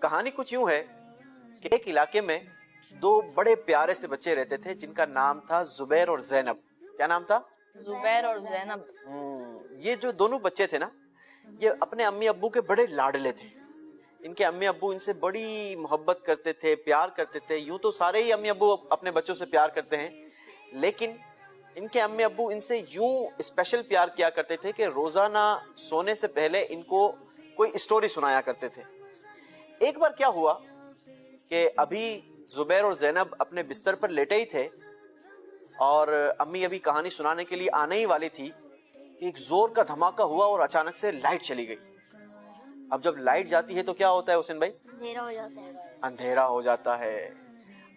کہانی کچھ یوں ہے کہ ایک علاقے میں دو بڑے پیارے سے بچے رہتے تھے جن کا نام تھا زبیر اور زینب. کیا نام تھا؟ زبیر اور زینب. یہ جو دونوں بچے تھے نا یہ اپنے امی ابو کے بڑے لاڈلے تھے. ان کے امی ابو ان سے بڑی محبت کرتے تھے, پیار کرتے تھے. یوں تو سارے ہی امی ابو اپنے بچوں سے پیار کرتے ہیں, لیکن ان کے امی ابو ان سے یوں اسپیشل پیار کیا کرتے تھے کہ روزانہ سونے سے پہلے ان کو کوئی اسٹوری سنایا کرتے تھے. ایک بار کیا ہوا کہ ابھی زبیر اور زینب اپنے بستر پر لیٹے ہی تھے اور امی ابھی کہانی سنانے کے لیے آنے ہی والی تھی کہ ایک زور کا دھماکہ ہوا اور اچانک سے لائٹ چلی گئی. اب جب لائٹ جاتی ہے تو کیا ہوتا ہے حسین بھائی؟ اندھیرا ہو جاتا ہے. اندھیرا ہو جاتا ہے.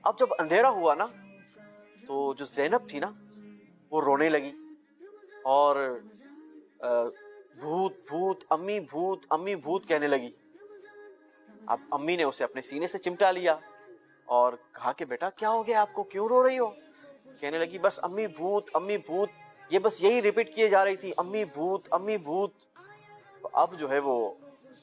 اب جب اندھیرا ہوا نا تو جو زینب تھی نا وہ رونے لگی اور بھوت بھوت امی بھوت امی بھوت کہنے لگی. اب امی نے اسے اپنے سینے سے چمٹا لیا اور کہا کہ بیٹا کیا ہو گیا آپ کو, کیوں رو رہی ہو؟ کہنے لگی بس امی بھوت امی بھوت, یہ بس یہی ریپیٹ کیے جا رہی تھی, امی بھوت امی بھوت. اب جو ہے وہ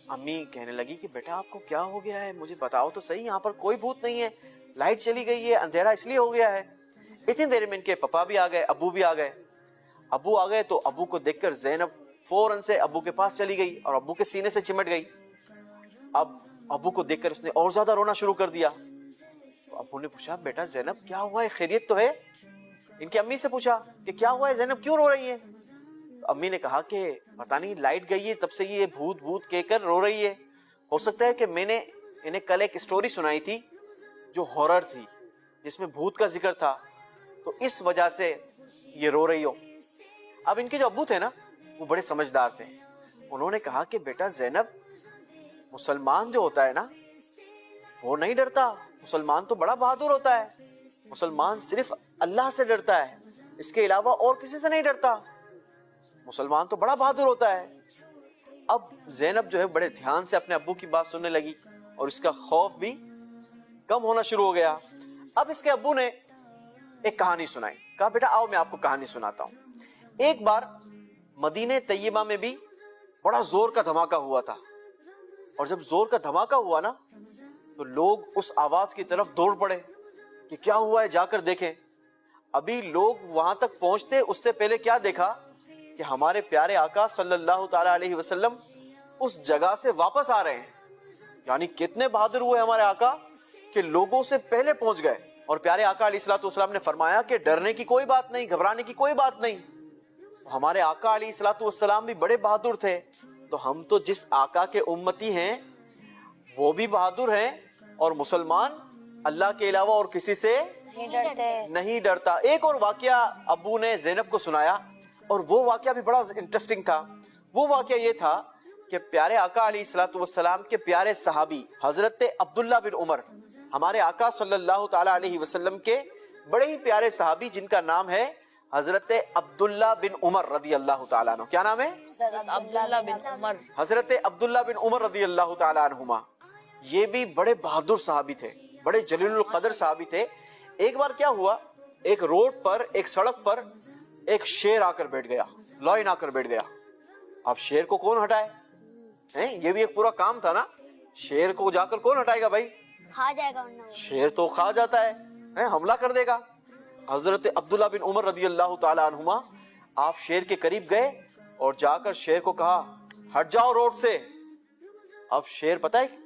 امی کہنے لگی کہ بیٹا آپ کو کیا ہو گیا ہے, مجھے بتاؤ تو صحیح, یہاں پر کوئی بھوت نہیں ہے, لائٹ چلی گئی ہے, اندھیرا اس لیے ہو گیا ہے. اتنی دیر میں ان کے پپا بھی آ گئے, ابو بھی آ گئے. ابو آ گئے تو ابو کو دیکھ کر زینب فوراً سے ابو کے پاس چلی گئی اور ابو کے سینے سے چمٹ گئی. اب ابو کو دیکھ کر اس نے اور زیادہ رونا شروع کر دیا. ابو نے پوچھا بیٹا زینب کیا ہوا ہے, خیریت تو ہے؟ ان کی امی سے پوچھا کہ کیا ہوا ہے زینب, کیوں رو رہی ہے؟ امی نے کہا کہ پتہ نہیں لائٹ گئی ہے تب سے یہ بھوت بھوت کہہ کر رو رہی ہے. ہو سکتا ہے کہ میں نے انہیں کل ایک اسٹوری سنائی تھی جو ہارر تھی جس میں بھوت کا ذکر تھا, تو اس وجہ سے یہ رو رہی ہو. اب ان کے جو ابو تھے نا وہ بڑے سمجھدار تھے. انہوں نے کہا کہ بیٹا زینب مسلمان جو ہوتا ہے نا وہ نہیں ڈرتا, مسلمان تو بڑا بہادر ہوتا ہے, مسلمان صرف اللہ سے ڈرتا ہے, اس کے علاوہ اور کسی سے نہیں ڈرتا, مسلمان تو بڑا بہادر ہوتا ہے. اب زینب جو ہے بڑے دھیان سے اپنے ابو کی بات سننے لگی اور اس کا خوف بھی کم ہونا شروع ہو گیا. اب اس کے ابو نے ایک کہانی سنائی, کہا بیٹا آؤ میں آپ کو کہانی سناتا ہوں. ایک بار مدینہ طیبہ میں بھی بڑا زور کا دھماکہ ہوا تھا, اور جب زور کا دھماکہ ہوا نا تو لوگ اس آواز کی طرف دوڑ پڑے کہ کیا ہوا ہے, جا کر دیکھیں. ابھی لوگ وہاں تک پہنچتے اس سے پہلے کیا دیکھا کہ ہمارے پیارے آقا صلی اللہ تعالی علیہ وسلم اس جگہ سے واپس آ رہے ہیں. یعنی کتنے بہادر ہوئے ہمارے آقا کہ لوگوں سے پہلے پہنچ گئے. اور پیارے آقا علیہ الصلوۃ والسلام نے فرمایا کہ ڈرنے کی کوئی بات نہیں, گھبرانے کی کوئی بات نہیں. ہمارے آقا علیہ الصلوۃ والسلام بھی بڑے بہادر تھے, تو ہم تو جس آقا کے امتی ہیں وہ بھی بہادر ہیں, اور مسلمان اللہ کے علاوہ اور کسی سے نہیں ڈرتا. ایک اور واقعہ ابو نے زینب کو سنایا, اور وہ واقعہ بھی بڑا انٹرسٹنگ تھا. وہ واقعہ یہ تھا کہ پیارے آقا علیہ الصلوۃ والسلام کے پیارے صحابی حضرت عبداللہ بن عمر, ہمارے آقا صلی اللہ تعالی علیہ وسلم کے بڑے ہی پیارے صحابی جن کا نام ہے حضرت عبداللہ بن عمر رضی اللہ تعالیٰ عنہ. کیا نام ہے؟ عبداللہ بن عمر. حضرت عبداللہ بن عمر رضی اللہ تعالیٰ عنہما. یہ بھی بڑے بہادر صحابی تھے, بڑے جلیل القدر صحابی تھے. ایک بار کیا ہوا, ایک روڈ پر, ایک سڑک پر ایک شیر آ کر بیٹھ گیا, لائن آ کر بیٹھ گیا. اب شیر کو کون ہٹائے؟ یہ بھی ایک پورا کام تھا نا, شیر کو جا کر کون ہٹائے گا بھائی؟ کھا جائے گا ورنہ وہ. شیر تو کھا جاتا ہے, حملہ کر دے گا. حضرت عبداللہ بن عمر رضی اللہ تعالی عنہما آپ شیر کے قریب گئے اور جا کر شیر کو کہا ہٹ جاؤ روڈ سے. اب شیر پتہ ہے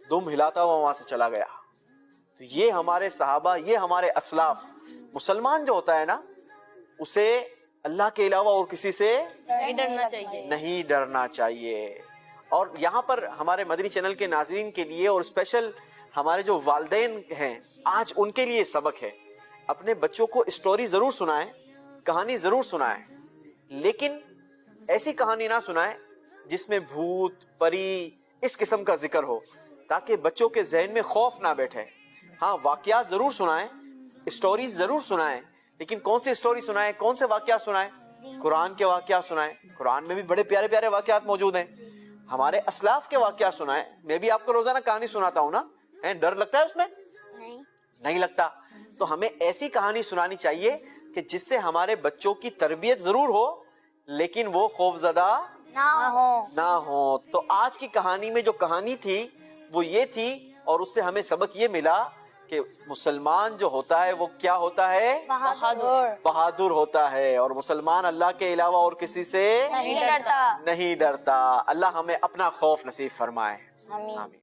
دم ہلاتا ہوا وہاں سے چلا گیا. تو یہ ہمارے صحابہ, یہ ہمارے اسلاف, مسلمان جو ہوتا ہے نا اسے اللہ کے علاوہ اور کسی سے نہیں ڈرنا چاہیے, نہیں ڈرنا چاہیے. اور یہاں پر ہمارے مدنی چینل کے ناظرین کے لیے اور اسپیشل ہمارے جو والدین ہیں آج ان کے لیے سبق ہے, اپنے بچوں کو اسٹوری ضرور سنائیں, کہانی ضرور سنائیں, لیکن ایسی کہانی نہ سنائیں جس میں بھوت پری اس قسم کا ذکر ہو, تاکہ بچوں کے ذہن میں خوف نہ بیٹھے. ہاں واقعات ضرور سنائیں, اسٹوریز ضرور سنائیں, لیکن کون سی اسٹوری سنائیں, کون سے واقعات سنائیں؟ قرآن کے واقعات سنائیں. قرآن میں بھی بڑے پیارے پیارے واقعات موجود ہیں. ہمارے اسلاف کے واقعات سنائیں. میں بھی آپ کو روزانہ کہانی سناتا ہوں نا, ڈر لگتا ہے اس میں؟ نہیں لگتا. تو ہمیں ایسی کہانی سنانی چاہیے کہ جس سے ہمارے بچوں کی تربیت ضرور ہو لیکن وہ خوف زدہ نہ ہو. تو آج کی کہانی میں جو کہانی تھی وہ یہ تھی، اور اس سے ہمیں سبق یہ ملا کہ مسلمان جو ہوتا ہے وہ کیا ہوتا ہے؟ بہادر بہادر ہوتا ہے، اور مسلمان اللہ کے علاوہ اور کسی سے نہیں ڈرتا. نہیں ڈرتا۔ اللہ ہمیں اپنا خوف نصیب فرمائے، آمین. آمین۔